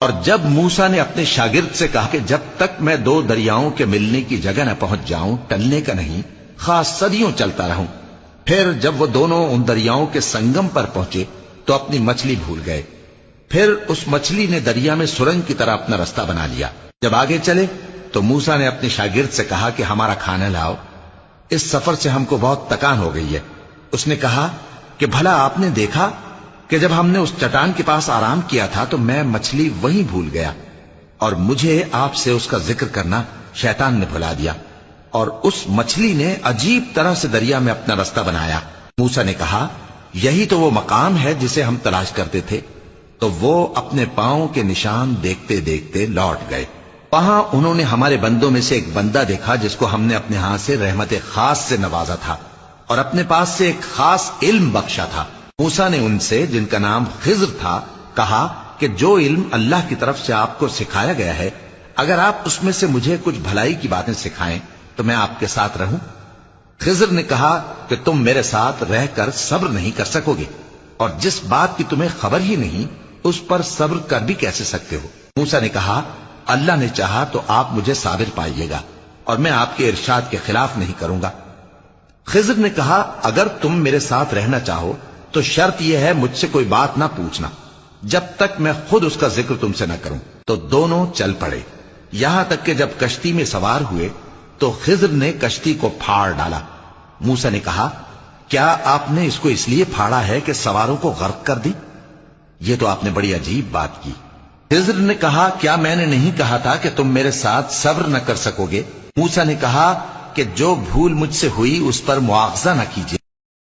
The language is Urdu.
اور جب موسیٰ نے اپنے شاگرد سے کہا کہ جب تک میں دو دریاؤں کے ملنے کی جگہ نہ پہنچ جاؤں ٹلنے کا نہیں، خاص صدیوں چلتا رہوں، پھر جب وہ دونوں ان دریاؤں کے سنگم پر پہنچے تو اپنی مچھلی بھول گئے۔ پھر اس مچھلی نے دریا میں سرنگ کی طرح اپنا رستہ بنا لیا۔ جب آگے چلے تو موسیٰ نے اپنے شاگرد سے کہا کہ ہمارا کھانا لاؤ، اس سفر سے ہم کو بہت تکان ہو گئی ہے۔ اس نے کہا کہ بھلا آپ نے دیکھا کہ جب ہم نے اس چٹان کے پاس آرام کیا تھا تو میں مچھلی وہیں بھول گیا، اور مجھے آپ سے اس کا ذکر کرنا شیطان نے بھلا دیا، اور اس مچھلی نے عجیب طرح سے دریا میں اپنا رستہ بنایا۔ موسیٰ نے کہا یہی تو وہ مقام ہے جسے ہم تلاش کرتے تھے۔ تو وہ اپنے پاؤں کے نشان دیکھتے دیکھتے لوٹ گئے۔ وہاں انہوں نے ہمارے بندوں میں سے ایک بندہ دیکھا جس کو ہم نے اپنے ہاتھ سے رحمت خاص سے نوازا تھا اور اپنے پاس سے ایک خاص علم بخشا تھا۔ موسیٰ نے ان سے جن کا نام خضر تھا کہا کہ جو علم اللہ کی طرف سے آپ کو سکھایا گیا ہے، اگر آپ اس میں سے مجھے کچھ بھلائی کی باتیں سکھائیں تو میں آپ کے ساتھ رہوں۔ خضر نے کہا کہ تم میرے ساتھ رہ کر صبر نہیں کر سکو گے، اور جس بات کی تمہیں خبر ہی نہیں اس پر صبر کر بھی کیسے سکتے ہو؟ موسیٰ نے کہا اللہ نے چاہا تو آپ مجھے صابر پائیے گا، اور میں آپ کے ارشاد کے خلاف نہیں کروں گا۔ خضر نے کہا اگر تم میرے ساتھ رہنا چاہو تو شرط یہ ہے مجھ سے کوئی بات نہ پوچھنا جب تک میں خود اس کا ذکر تم سے نہ کروں۔ تو دونوں چل پڑے، یہاں تک کہ جب کشتی میں سوار ہوئے تو خضر نے کشتی کو پھاڑ ڈالا۔ موسیٰ نے کہا کیا آپ نے اس کو اس لیے پھاڑا ہے کہ سواروں کو غرق کر دی؟ یہ تو آپ نے بڑی عجیب بات کی۔ خضر نے کہا کیا میں نے نہیں کہا تھا کہ تم میرے ساتھ صبر نہ کر سکو گے؟ موسیٰ نے کہا کہ جو بھول مجھ سے ہوئی اس پر مواخذہ نہ کیجیے۔